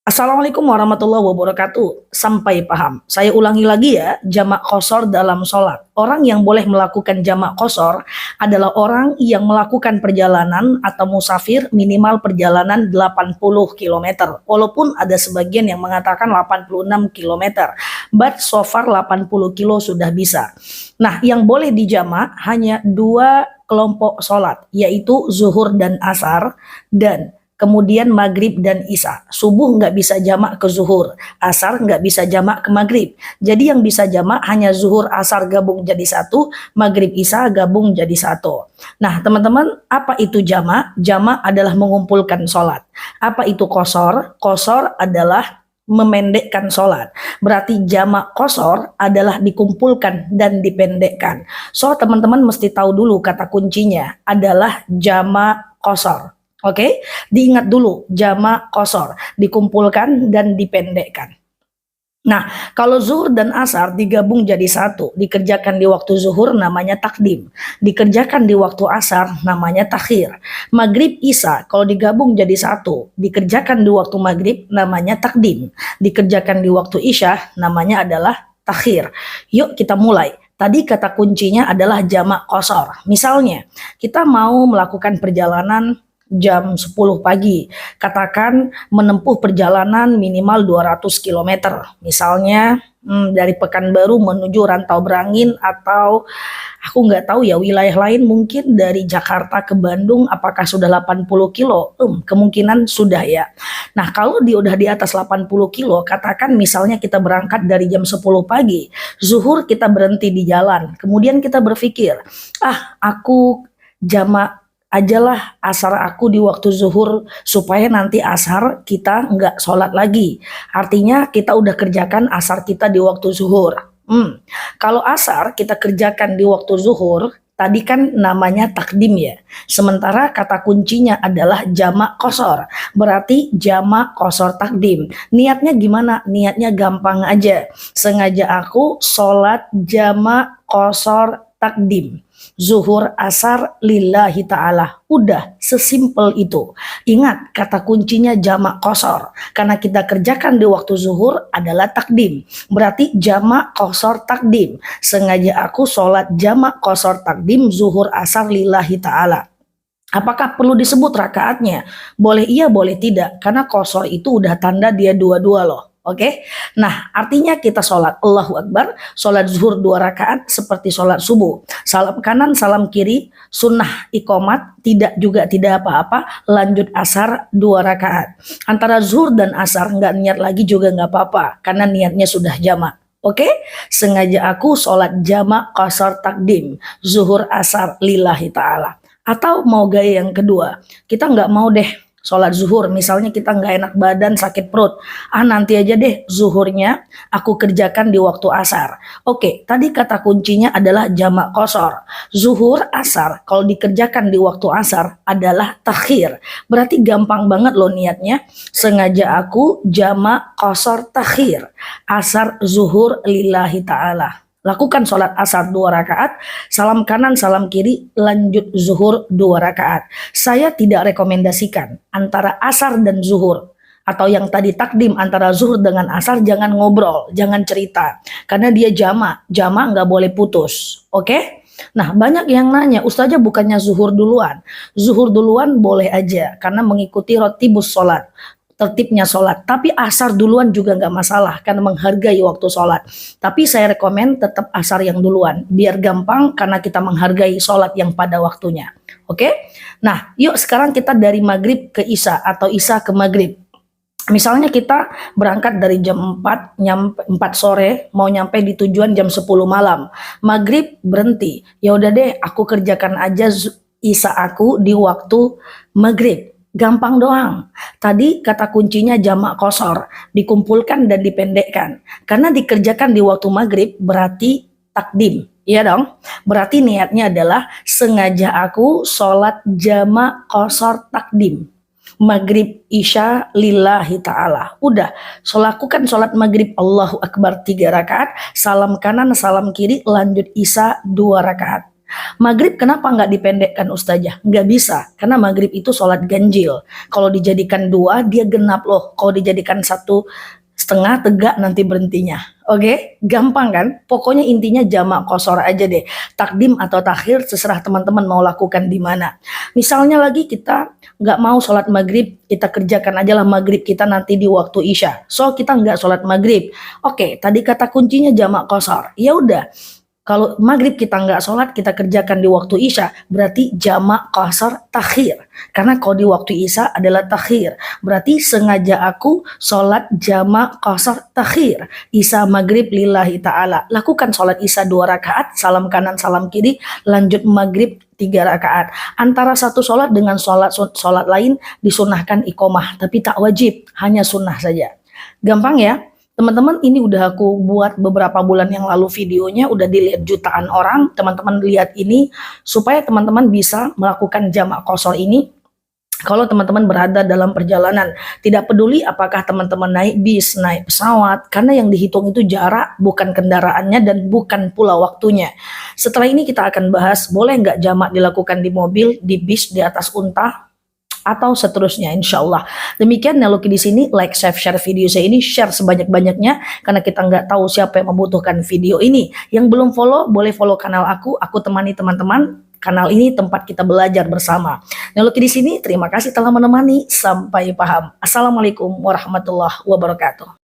Assalamualaikum warahmatullahi wabarakatuh. Sampai paham. Saya ulangi lagi ya, jamak qashar dalam sholat. Orang yang boleh melakukan jamak qashar adalah orang yang melakukan perjalanan atau musafir minimal perjalanan 80 km. Walaupun ada sebagian yang mengatakan 86 km. But so far 80 kilo sudah bisa. Nah, yang boleh dijamak hanya dua kelompok sholat, yaitu zuhur dan asar, dan kemudian maghrib dan isya. Subuh nggak bisa jamak ke zuhur, asar nggak bisa jamak ke maghrib. Jadi yang bisa jamak hanya zuhur, asar gabung jadi satu, maghrib, isya gabung jadi satu. Nah teman-teman, apa itu jamak? Jamak adalah mengumpulkan sholat. Apa itu qashar? Qashar adalah memendekkan sholat. Berarti jamak qashar adalah dikumpulkan dan dipendekkan. So teman-teman mesti tahu dulu kata kuncinya adalah jamak qashar. Oke, diingat dulu jamak qashar, dikumpulkan dan dipendekkan. Nah, kalau zuhur dan asar digabung jadi satu, dikerjakan di waktu zuhur namanya takdim, dikerjakan di waktu asar namanya takhir. Maghrib isya kalau digabung jadi satu, dikerjakan di waktu maghrib namanya takdim, dikerjakan di waktu isya namanya adalah takhir. Yuk kita mulai. Tadi kata kuncinya adalah jamak qashar. Misalnya, kita mau melakukan perjalanan jam 10 pagi, katakan menempuh perjalanan minimal 200 km, misalnya dari Pekanbaru menuju Rantau Berangin, atau aku nggak tahu ya wilayah lain, mungkin dari Jakarta ke Bandung apakah sudah 80 kilo, kemungkinan sudah ya. Nah kalau udah di atas 80 kilo, katakan misalnya kita berangkat dari jam 10 pagi, zuhur kita berhenti di jalan, kemudian kita berpikir, aku jamak ajalah asar aku di waktu zuhur supaya nanti asar kita nggak sholat lagi. Artinya kita udah kerjakan asar kita di waktu zuhur. Kalau asar kita kerjakan di waktu zuhur, tadi kan namanya takdim ya. Sementara kata kuncinya adalah jamak qashar. Berarti jamak qashar takdim. Niatnya gimana? Niatnya gampang aja. Sengaja aku sholat jamak qashar takdim. Zuhur asar lillahi ta'ala. Udah sesimpel itu. Ingat kata kuncinya jamak qashar. Karena kita kerjakan di waktu zuhur adalah takdim. Berarti jamak qashar takdim. Sengaja aku sholat jamak qashar takdim zuhur asar lillahi ta'ala. Apakah perlu disebut rakaatnya? Boleh iya, boleh tidak. Karena qashar itu udah tanda dia dua-dua loh. Oke, nah artinya kita sholat Allahu Akbar, sholat zuhur 2 rakaat seperti sholat subuh. Salam kanan, salam kiri, sunnah iqomat, tidak apa-apa, lanjut asar 2 rakaat. Antara zuhur dan asar nggak niat lagi juga nggak apa-apa, karena niatnya sudah jamak. Oke, sengaja aku sholat jamak qashar takdim, zuhur asar lillahi ta'ala. Atau mau gaya yang kedua, kita nggak mau deh sholat zuhur, misalnya kita nggak enak badan, sakit perut, nanti aja deh zuhurnya aku kerjakan di waktu asar. Oke, tadi kata kuncinya adalah jamak qashar. Zuhur asar kalau dikerjakan di waktu asar adalah takhir. Berarti gampang banget loh niatnya. Sengaja aku jamak qashar takhir, asar zuhur lillahi ta'ala. Lakukan sholat asar 2 rakaat, salam kanan, salam kiri, lanjut zuhur 2 rakaat. Saya tidak rekomendasikan antara asar dan zuhur, atau yang tadi takdim antara zuhur dengan asar, jangan ngobrol, jangan cerita. Karena dia jamak nggak boleh putus. Oke? Nah banyak yang nanya, Ustazah bukannya zuhur duluan? Zuhur duluan boleh aja, karena mengikuti rotibus sholat, tertibnya sholat. Tapi asar duluan juga nggak masalah karena menghargai waktu sholat. Tapi saya rekomen tetap asar yang duluan biar gampang karena kita menghargai sholat yang pada waktunya. Oke? Nah yuk sekarang kita dari maghrib ke isya atau isya ke maghrib. Misalnya kita berangkat dari jam 4, nyampe 4 sore, mau nyampe di tujuan jam 10 malam. Maghrib berhenti. Ya udah deh, aku kerjakan aja isya aku di waktu maghrib. Gampang doang. Tadi kata kuncinya jamak qashar, dikumpulkan dan dipendekkan. Karena dikerjakan di waktu maghrib berarti takdim. Iya dong. Berarti niatnya adalah sengaja aku sholat jamak qashar takdim. Maghrib isya lillahi ta'ala. Udah, lakukan sholat maghrib Allahu Akbar 3 rakaat, salam kanan, salam kiri, lanjut isya 2 rakaat. Maghrib kenapa nggak dipendekkan Ustazah? Nggak bisa, karena maghrib itu sholat ganjil. Kalau dijadikan dua, dia genap loh. Kalau dijadikan satu setengah, tegak nanti berhentinya. Oke, gampang kan? Pokoknya intinya jamak qashar aja deh. Takdim atau takhir, terserah teman-teman mau lakukan di mana. Misalnya lagi kita nggak mau sholat maghrib, kita kerjakan aja lah maghrib kita nanti di waktu isya. So kita nggak sholat maghrib. Oke, tadi kata kuncinya jamak qashar. Ya udah. Kalau maghrib kita nggak sholat, kita kerjakan di waktu isya, berarti jamak qashar takhir. Karena kalau di waktu isya adalah takhir. Berarti sengaja aku sholat jamak qashar takhir. Isya maghrib lillahi ta'ala. Lakukan sholat isya 2 rakaat, salam kanan salam kiri, lanjut maghrib 3 rakaat. Antara satu sholat dengan sholat lain disunahkan iqomah, tapi tak wajib, hanya sunnah saja. Gampang ya? Teman-teman, ini udah aku buat beberapa bulan yang lalu videonya, udah dilihat jutaan orang. Teman-teman lihat ini supaya teman-teman bisa melakukan jamak qashar ini kalau teman-teman berada dalam perjalanan. Tidak peduli apakah teman-teman naik bis, naik pesawat, karena yang dihitung itu jarak, bukan kendaraannya dan bukan pula waktunya. Setelah ini kita akan bahas boleh nggak jamak dilakukan di mobil, di bis, di atas unta, atau seterusnya, insya Allah. Demikian Neloki di sini, like, share video saya ini, share sebanyak-banyaknya, karena kita nggak tahu siapa yang membutuhkan video ini. Yang belum follow, boleh follow kanal aku temani teman-teman. Kanal ini tempat kita belajar bersama. Neloki di sini, terima kasih telah menemani, sampai paham. Assalamualaikum warahmatullahi wabarakatuh.